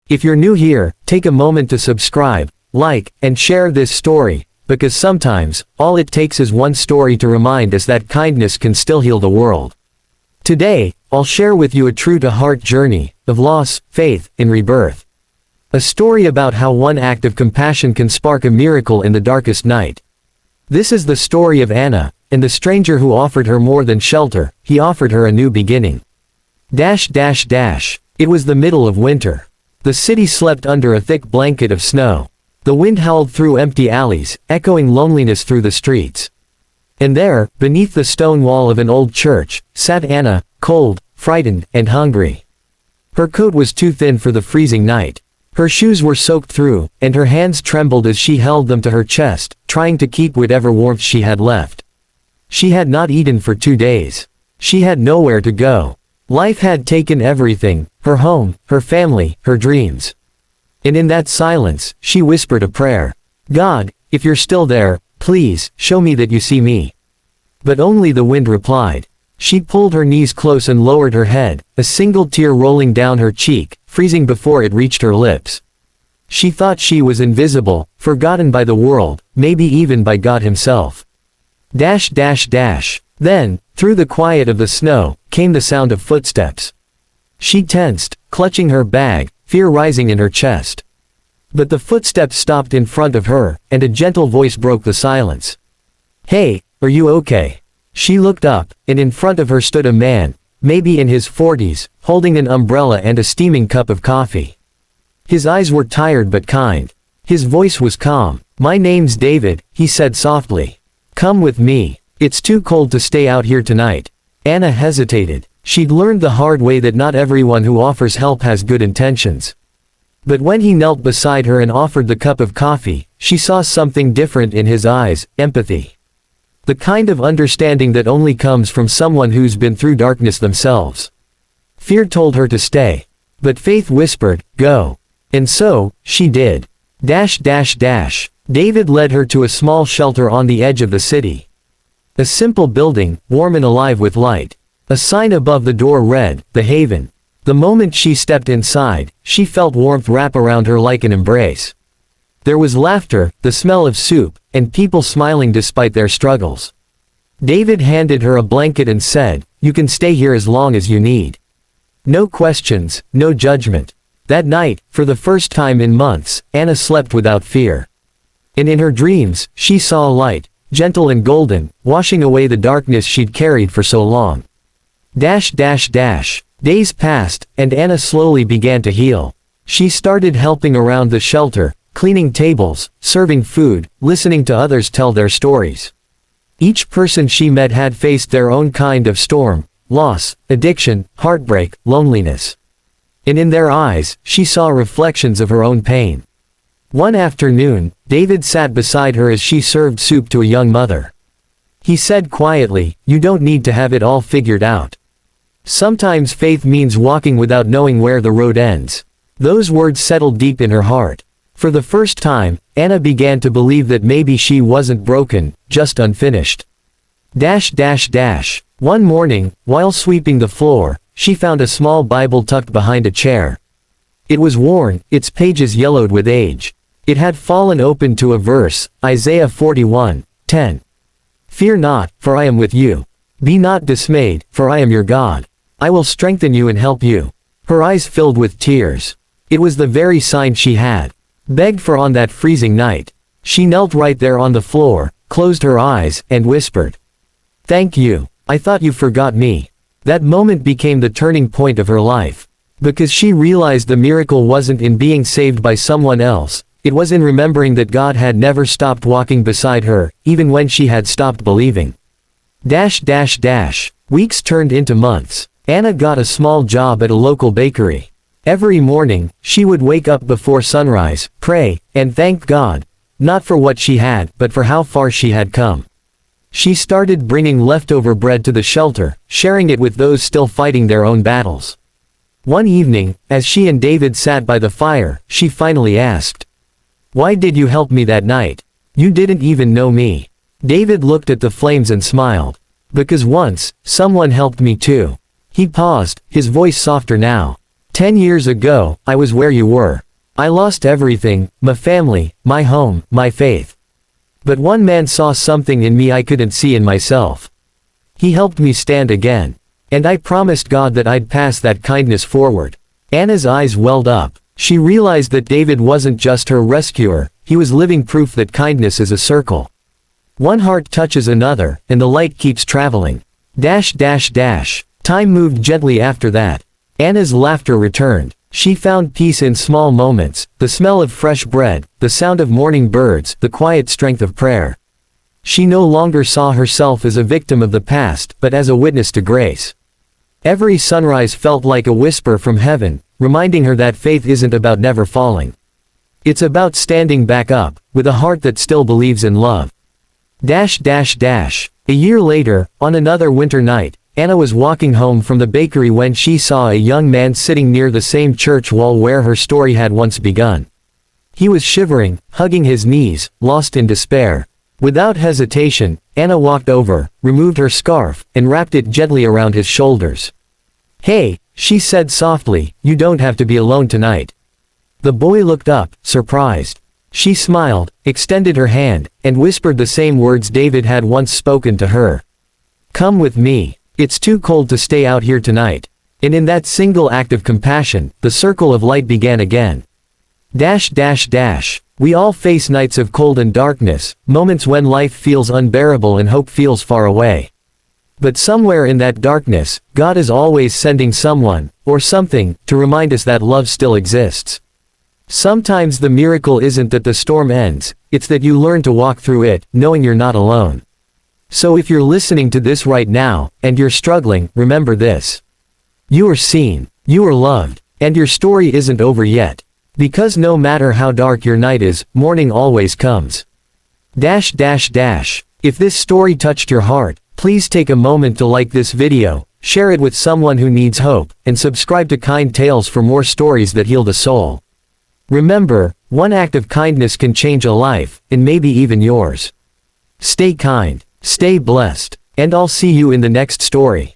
If you're new here, take a moment to subscribe, like, and share this story, because sometimes, all it takes is one story to remind us that kindness can still heal the world. Today, I'll share with you a true-to-heart journey of loss, faith, and rebirth. A story about how one act of compassion can spark a miracle in the darkest night. This is the story of Anna, and the stranger who offered her more than shelter, he offered her a new beginning. It was the middle of winter. The city slept under a thick blanket of snow. The wind howled through empty alleys, echoing loneliness through the streets. And there, beneath the stone wall of an old church, sat Anna, cold, frightened, and hungry. Her coat was too thin for the freezing night. Her shoes were soaked through, and her hands trembled as she held them to her chest, trying to keep whatever warmth she had left. She had not eaten for 2 days. She had nowhere to go. Life had taken everything, her home, her family, her dreams. And in that silence, she whispered a prayer. God, if you're still there, please, show me that you see me. But only the wind replied. She pulled her knees close and lowered her head, a single tear rolling down her cheek, freezing before it reached her lips. She thought she was invisible, forgotten by the world, maybe even by God himself. Then, through the quiet of the snow, came the sound of footsteps. She tensed, clutching her bag, fear rising in her chest. But the footsteps stopped in front of her, and a gentle voice broke the silence. Hey, are you okay? She looked up, and in front of her stood a man, maybe in his 40s, holding an umbrella and a steaming cup of coffee. His eyes were tired but kind. His voice was calm. My name's David, he said softly. Come with me. It's too cold to stay out here tonight. Anna hesitated. She'd learned the hard way that not everyone who offers help has good intentions. But when he knelt beside her and offered the cup of coffee, she saw something different in his eyes, empathy. The kind of understanding that only comes from someone who's been through darkness themselves. Fear told her to stay. But faith whispered, go. And so, she did. David led her to a small shelter on the edge of the city. A simple building, warm and alive with light. A sign above the door read, The Haven. The moment she stepped inside, she felt warmth wrap around her like an embrace. There was laughter, the smell of soup, and people smiling despite their struggles. David handed her a blanket and said, you can stay here as long as you need. No questions, no judgment. That night, for the first time in months, Anna slept without fear. And in her dreams, she saw a light, gentle and golden, washing away the darkness she'd carried for so long. Days passed, and Anna slowly began to heal. She started helping around the shelter, cleaning tables, serving food, listening to others tell their stories. Each person she met had faced their own kind of storm, loss, addiction, heartbreak, loneliness. And in their eyes, she saw reflections of her own pain. One afternoon, David sat beside her as she served soup to a young mother. He said quietly, you don't need to have it all figured out. Sometimes faith means walking without knowing where the road ends. Those words settled deep in her heart. For the first time, Anna began to believe that maybe she wasn't broken, just unfinished. One morning, while sweeping the floor, she found a small Bible tucked behind a chair. It was worn, its pages yellowed with age. It had fallen open to a verse, Isaiah 41:10. Fear not, for I am with you. Be not dismayed, for I am your God. I will strengthen you and help you. Her eyes filled with tears. It was the very sign she had begged for on that freezing night. She knelt right there on the floor, closed her eyes, and whispered, thank you. I thought you forgot me. That moment became the turning point of her life. Because she realized the miracle wasn't in being saved by someone else, it was in remembering that God had never stopped walking beside her, even when she had stopped believing. Weeks turned into months. Anna got a small job at a local bakery. Every morning, she would wake up before sunrise, pray, and thank God, not for what she had, but for how far she had come. She started bringing leftover bread to the shelter, sharing it with those still fighting their own battles. One evening, as she and David sat by the fire, she finally asked, why did you help me that night? You didn't even know me. David looked at the flames and smiled. Because once, someone helped me too. He paused, his voice softer now. 10 years ago, I was where you were. I lost everything, my family, my home, my faith. But one man saw something in me I couldn't see in myself. He helped me stand again. And I promised God that I'd pass that kindness forward. Anna's eyes welled up. She realized that David wasn't just her rescuer, he was living proof that kindness is a circle. One heart touches another, and the light keeps traveling. Time moved gently after that. Anna's laughter returned. She found peace in small moments, the smell of fresh bread, the sound of morning birds, the quiet strength of prayer. She no longer saw herself as a victim of the past, but as a witness to grace. Every sunrise felt like a whisper from heaven, reminding her that faith isn't about never falling. It's about standing back up, with a heart that still believes in love. A year later, on another winter night, Anna was walking home from the bakery when she saw a young man sitting near the same church wall where her story had once begun. He was shivering, hugging his knees, lost in despair. Without hesitation, Anna walked over, removed her scarf, and wrapped it gently around his shoulders. "Hey," she said softly, "you don't have to be alone tonight." The boy looked up, surprised. She smiled, extended her hand, and whispered the same words David had once spoken to her. "Come with me. It's too cold to stay out here tonight." And in that single act of compassion, the circle of light began again. We all face nights of cold and darkness, moments when life feels unbearable and hope feels far away. But somewhere in that darkness, God is always sending someone, or something, to remind us that love still exists. Sometimes the miracle isn't that the storm ends, it's that you learn to walk through it, knowing you're not alone. So if you're listening to this right now, and you're struggling, remember this. You are seen, you are loved, and your story isn't over yet. Because no matter how dark your night is, morning always comes. If this story touched your heart, please take a moment to like this video, share it with someone who needs hope, and subscribe to Kind Tales for more stories that heal the soul. Remember, one act of kindness can change a life, and maybe even yours. Stay kind, stay blessed, and I'll see you in the next story.